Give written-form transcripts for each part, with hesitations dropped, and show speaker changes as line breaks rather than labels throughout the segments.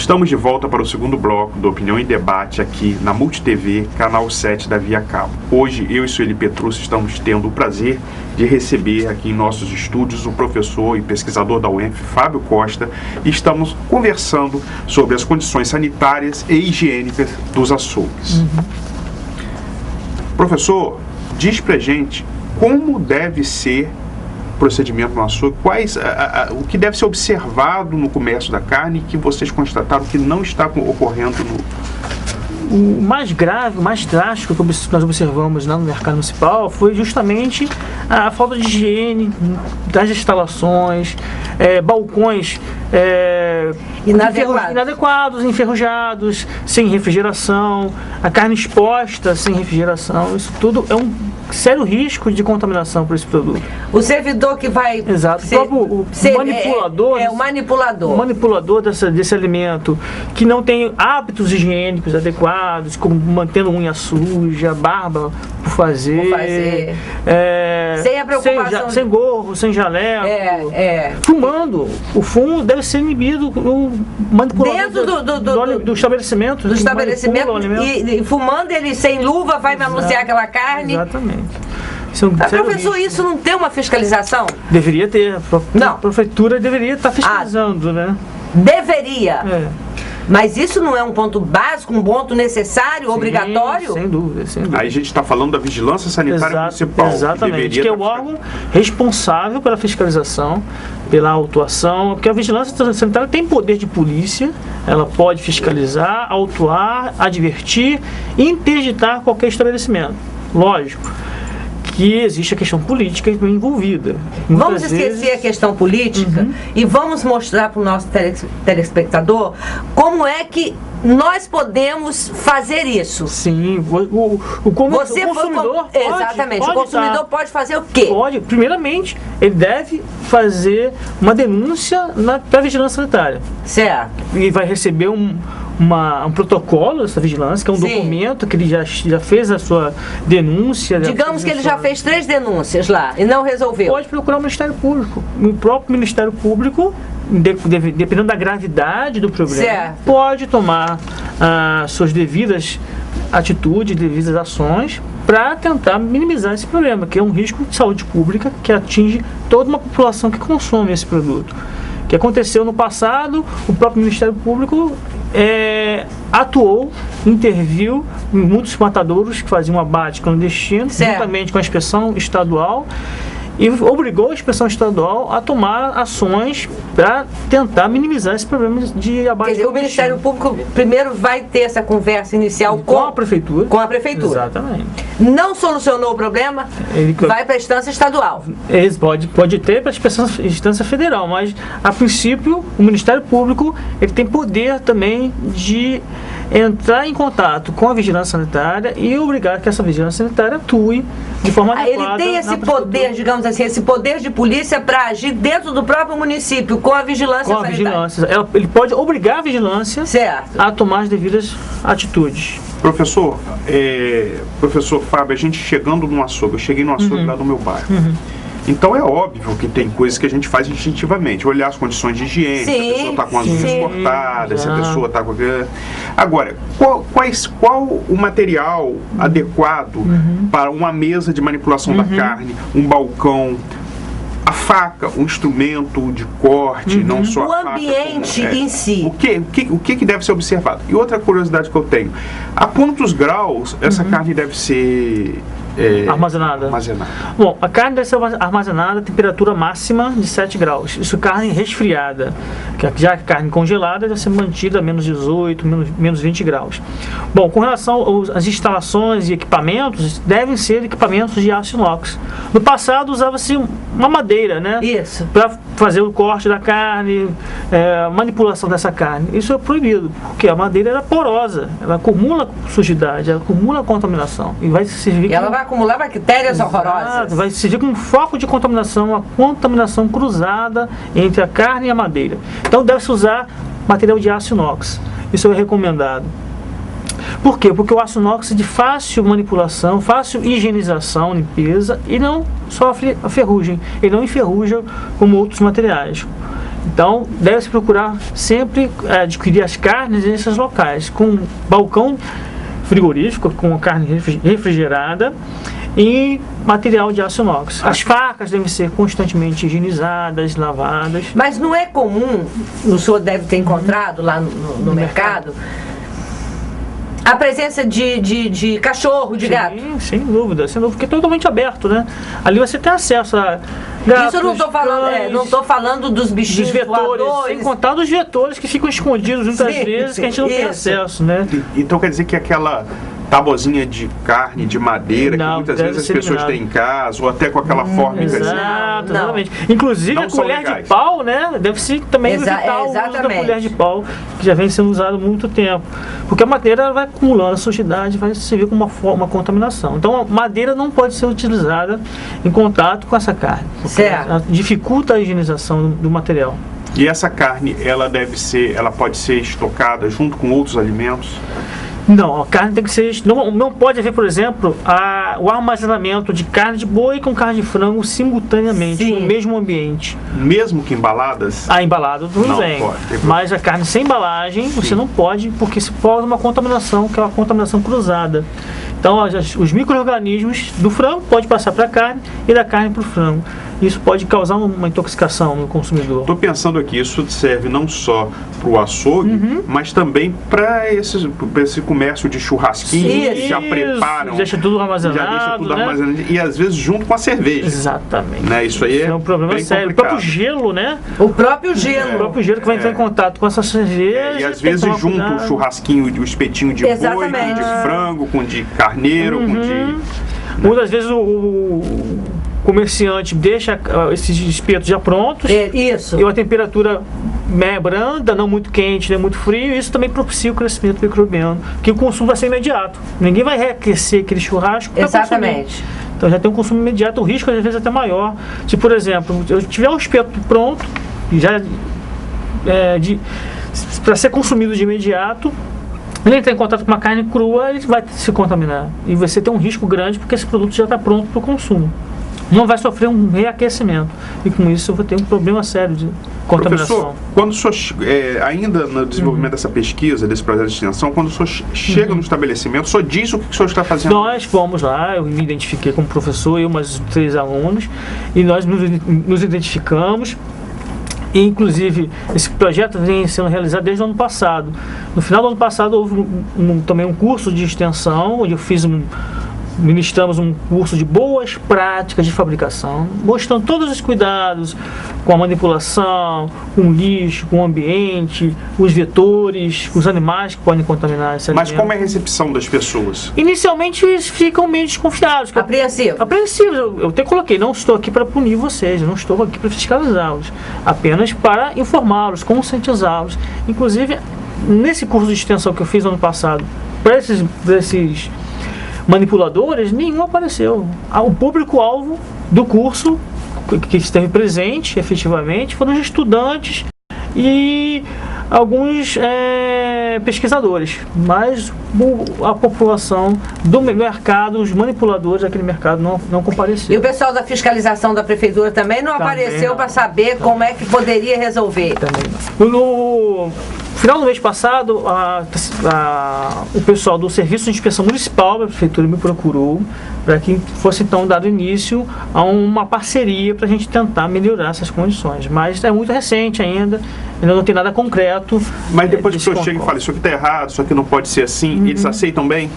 Estamos de volta para o segundo bloco do Opinião em Debate aqui na MultiTV, canal 7 da Via Cabo. Hoje, eu e Sueli Petrúcio estamos tendo o prazer de receber aqui em nossos estúdios o professor e pesquisador da UENF, Fábio Costa, e estamos conversando sobre as condições sanitárias e higiênicas dos açougues. Professor, diz pra gente como deve ser o procedimento no açougue, o que deve ser observado no comércio da carne que vocês constataram que não está ocorrendo
O mais grave, o mais drástico que nós observamos no mercado municipal foi justamente a falta de higiene das instalações, balcões inadequados, enferrujados, sem refrigeração, a carne exposta sem refrigeração. Isso tudo é um sério risco de contaminação por esse produto.
O servidor que vai...
Exato. O manipulador...
o manipulador.
O manipulador desse alimento que não tem hábitos higiênicos adequados, como mantendo unha suja, barba por fazer.
Sem a preocupação.
Sem gorro, sem jaleco. Fumando. O fumo deve ser inibido no manipulador do estabelecimento.
E fumando ele sem luva vai manusear aquela carne.
Exatamente.
Professor, isso não tem uma fiscalização?
Deveria ter.
Não.
A prefeitura deveria estar fiscalizando, né?
Deveria. Mas isso não é um ponto básico, um ponto necessário, obrigatório?
Sem dúvida, sem dúvida.
Aí a gente está falando da vigilância sanitária municipal.
Exatamente, que é o órgão responsável pela fiscalização, pela autuação, porque a vigilância sanitária tem poder de polícia, ela pode fiscalizar, autuar, advertir e interditar qualquer estabelecimento. Lógico que existe a questão política envolvida.
Vamos esquecer a questão política e vamos mostrar para o nosso telespectador como é que nós podemos fazer isso.
Sim, o consumidor
o consumidor pode fazer o quê?
Primeiramente, ele deve fazer uma denúncia para a vigilância sanitária.
Certo.
E vai receber um protocolo dessa vigilância, que é um documento que ele já fez a sua denúncia.
Digamos que ele já fez 3 denúncias lá e não resolveu.
Pode procurar o Ministério Público. O próprio Ministério Público, dependendo da gravidade do problema, pode tomar suas devidas atitudes, devidas ações para tentar minimizar esse problema, que é um risco de saúde pública que atinge toda uma população que consome esse produto. O que aconteceu no passado, o próprio Ministério Público atuou, interviu em muitos matadouros que faziam abate clandestino, juntamente com a inspeção estadual, e obrigou a inspeção estadual a tomar ações para tentar minimizar esse problema de abate.
Quer dizer, o Ministério Público primeiro vai ter essa conversa inicial com
a Prefeitura.
Com a Prefeitura.
Exatamente.
Não solucionou o problema, vai para a instância estadual.
Pode ter para a instância federal, mas a princípio o Ministério Público ele tem poder também de entrar em contato com a vigilância sanitária e obrigar que essa vigilância sanitária atue de forma adequada.
Ele tem esse poder, digamos assim, esse poder de polícia para agir dentro do próprio município com a vigilância sanitária.
Ele pode obrigar a vigilância a tomar as devidas atitudes.
Professor Fábio, a gente chegando no açougue, eu cheguei no açougue lá no meu bairro. Então é óbvio que tem coisas que a gente faz instintivamente, olhar as condições de higiene, se a pessoa está com as unhas cortadas, se a pessoa está com... Agora, qual o material adequado para uma mesa de manipulação da carne, um balcão, a faca, um instrumento de corte, não só a faca.
O ambiente em si.
O que deve ser observado? E outra curiosidade que eu tenho, a quantos graus essa carne deve ser
armazenada? Bom, a carne deve ser armazenada a temperatura máxima de 7 graus. Isso carne resfriada. Já a carne congelada deve ser mantida a menos 18, menos 20 graus. Bom, com relação às instalações e equipamentos, devem ser equipamentos de aço inox. No passado usava-se uma madeira, né?
Isso.
Para fazer o corte da carne, manipulação dessa carne. Isso é proibido, porque a madeira era porosa, ela acumula sujidade, ela acumula contaminação. E vai servir
vai acumular bactérias horrorosas.
Vai servir como foco de contaminação, uma contaminação cruzada entre a carne e a madeira. Então deve-se usar material de aço inox. Isso é recomendado. Por quê? Porque o aço inox é de fácil manipulação, fácil higienização, limpeza e não sofre a ferrugem. Ele não enferruja como outros materiais. Então, deve-se procurar sempre adquirir as carnes nesses locais, com balcão frigorífico, com carne refrigerada e material de aço inox. As facas devem ser constantemente higienizadas, lavadas.
Mas não é comum, o senhor deve ter encontrado lá no mercado, a presença de cachorro, de gato?
Sim, sem dúvida, porque é totalmente aberto, né? Ali você tem acesso a gatos,
isso eu não estou falando, não estou falando dos bichinhos
dos vetores, sem contar dos vetores que ficam escondidos muitas vezes, que a gente não tem acesso, né?
Então quer dizer que aquela tabuzinha de carne, de madeira, que muitas vezes as pessoas têm em casa, ou até com aquela forma
exatamente. Inclusive a colher de pau, né? Deve-se também evitar o uso da colher de pau, que já vem sendo usado há muito tempo. Porque a madeira vai acumulando a sujidade, vai servir como uma contaminação. Então a madeira não pode ser utilizada em contato com essa carne.
Certo.
Dificulta a higienização do material.
E essa carne, ela pode ser estocada junto com outros alimentos?
Não, a carne tem que ser... Não pode haver, por exemplo, o armazenamento de carne de boi com carne de frango simultaneamente, no mesmo ambiente.
Mesmo que embaladas?
Embalado não vem. Pode. Mas a carne sem embalagem, você não pode, porque se pode uma contaminação, que é uma contaminação cruzada. Então, os micro-organismos do frango podem passar para a carne e da carne para o frango. Isso pode causar uma intoxicação no consumidor.
Estou pensando aqui, isso serve não só para o açougue, mas também para esse comércio de churrasquinho, que já preparam.
Já deixa tudo armazenado.
E às vezes junto com a cerveja.
Exatamente.
Né? Isso aí
é um problema sério.
Complicado.
O próprio gelo, né?
O próprio gelo
Que vai entrar em contato com essa cerveja.
E às vezes junto o churrasquinho, o espetinho de boi, com de frango, com de carneiro, com de...
Muitas vezes o comerciante deixa esses espetos já prontos.
Isso.
E uma temperatura branda, não muito quente, nem muito frio. Isso também propicia o crescimento microbiano, que o consumo vai ser imediato. Ninguém vai reaquecer aquele churrasco para consumir. Então já tem um consumo imediato, o risco às vezes é até maior. Se, por exemplo, eu tiver um espeto pronto, já para ser consumido de imediato, ele entrar em contato com uma carne crua, ele vai se contaminar. E você tem um risco grande porque esse produto já está pronto para o consumo. Não vai sofrer um reaquecimento. E com isso eu vou ter um problema sério de contaminação.
Professor, quando o senhor, ainda no desenvolvimento dessa pesquisa, desse projeto de extensão, quando o senhor chega no estabelecimento, o senhor diz o que o senhor está fazendo?
Nós fomos lá, eu me identifiquei como professor, eu mais 3 alunos, e nós nos identificamos. E, inclusive, esse projeto vem sendo realizado desde o ano passado. No final do ano passado houve também um curso de extensão, onde eu ministramos um curso de boas práticas de fabricação, mostrando todos os cuidados com a manipulação, com o lixo, com o ambiente, os vetores, os animais que podem contaminar esse alimento.
Mas como é a recepção das pessoas?
Inicialmente eles ficam meio desconfiados. Apreensivos. Eu até coloquei, não estou aqui para punir vocês, eu não estou aqui para fiscalizá-los, apenas para informá-los, conscientizá-los. Inclusive, nesse curso de extensão que eu fiz no ano passado, para esses manipuladores, nenhum apareceu. O público-alvo do curso que esteve presente, efetivamente, foram os estudantes e alguns pesquisadores, mas a população do mercado, os manipuladores daquele mercado não compareceu.
E o pessoal da fiscalização da prefeitura também não apareceu para saber como é que poderia resolver?
Também não. No final do mês passado, o pessoal do Serviço de Inspeção Municipal da Prefeitura me procurou para que fosse então dado início a uma parceria para a gente tentar melhorar essas condições. Mas é muito recente ainda não tem nada concreto.
Mas depois que o senhor chega e fala, isso aqui está errado, isso aqui não pode ser assim, eles aceitam bem?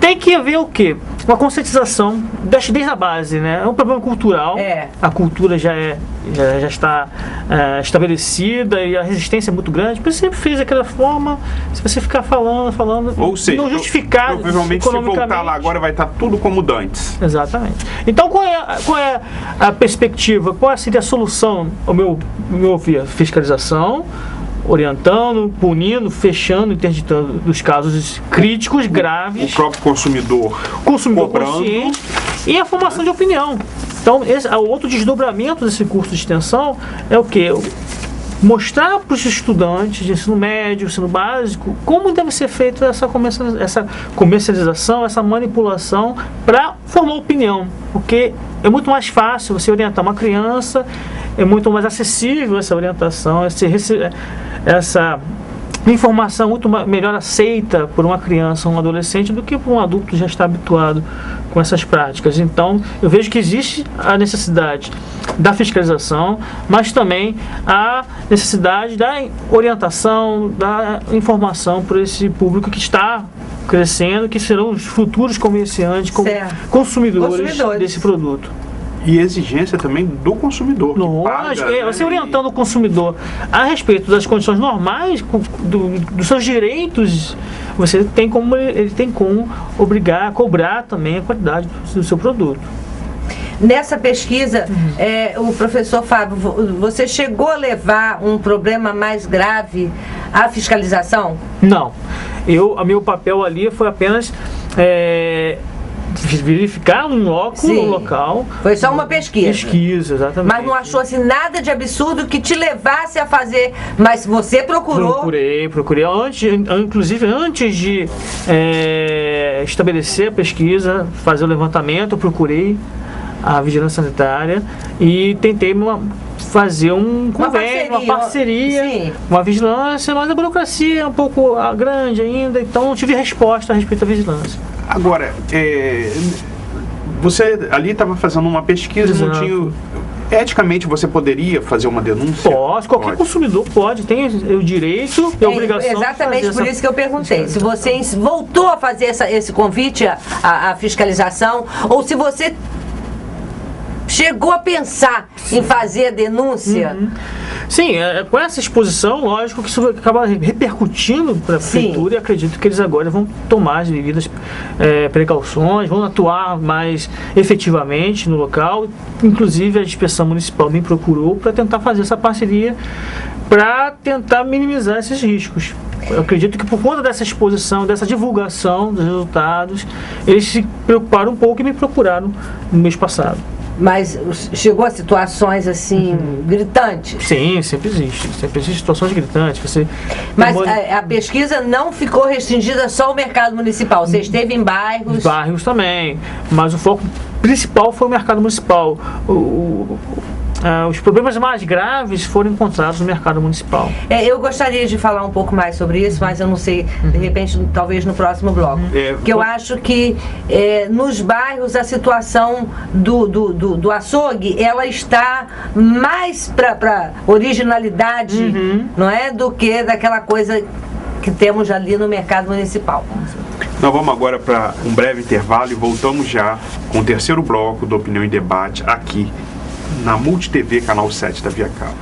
Tem que haver o quê? Uma conscientização desde a base, né? É um problema cultural. A cultura já está estabelecida e a resistência é muito grande. Por isso sempre fez daquela forma. Se você ficar falando,
ou seja,
não justificar
provavelmente se voltar lá agora vai estar tudo como dantes.
Exatamente. Então qual é a perspectiva? Qual seria a solução, ao meu ver? Fiscalização, orientando, punindo, fechando, interditando dos casos críticos, graves.
O próprio consumidor
consciente e a formação de opinião. Então, o outro desdobramento desse curso de extensão é o quê? mostrar para os estudantes de ensino médio, ensino básico, como deve ser feita essa comercialização, essa manipulação para formar opinião, porque é muito mais fácil você orientar uma criança, é muito mais acessível essa orientação, essa informação muito melhor aceita por uma criança ou um adolescente do que por um adulto que já está habituado com essas práticas. Então, eu vejo que existe a necessidade da fiscalização, mas também a necessidade da orientação, da informação para esse público que está crescendo, que serão os futuros comerciantes, consumidores desse produto.
E exigência também do consumidor.
Lógico, você orientando o consumidor a respeito das condições normais, dos seus direitos, ele tem como obrigar a cobrar também a qualidade do seu produto.
Nessa pesquisa, o professor Fábio, você chegou a levar um problema mais grave à fiscalização?
Não. Meu papel ali foi apenas verificar um local.
Foi só uma pesquisa.
Pesquisa, exatamente.
Mas não achou assim nada de absurdo que te levasse a fazer. Mas você procurou.
Procurei. Inclusive, antes de estabelecer a pesquisa, fazer o levantamento, eu procurei a vigilância sanitária e tentei fazer um convênio, uma parceria, uma vigilância, mas a burocracia é um pouco grande ainda, então não tive resposta a respeito da vigilância.
Agora, você ali estava fazendo uma pesquisa, não tinha... Eticamente, você poderia fazer uma denúncia?
Qualquer consumidor pode, tem o direito e a obrigação.
Exatamente por isso que eu perguntei. Se você voltou a fazer esse convite à fiscalização, ou se você chegou a pensar em fazer a denúncia?
Sim, com essa exposição, lógico que isso acaba repercutindo para a prefeitura, e acredito que eles agora vão tomar as devidas precauções, vão atuar mais efetivamente no local. Inclusive, a inspeção municipal me procurou para tentar fazer essa parceria para tentar minimizar esses riscos. Eu acredito que por conta dessa exposição, dessa divulgação dos resultados, eles se preocuparam um pouco e me procuraram no mês passado.
Mas chegou a situações assim, gritantes?
Sim, sempre existe situações gritantes.
Mas a pesquisa não ficou restringida só ao mercado municipal, você esteve em bairros?
Bairros também, mas o foco principal foi o mercado municipal. Os problemas mais graves foram encontrados no mercado municipal.
Eu gostaria de falar um pouco mais sobre isso, mas eu não sei, de repente, talvez no próximo bloco. Porque eu acho que nos bairros a situação do açougue, ela está mais para originalidade, não é, do que daquela coisa que temos ali no mercado municipal.
Nós vamos agora para um breve intervalo e voltamos já com o terceiro bloco do Opinião em Debate aqui na Multi TV, canal 7 da Via Cabo.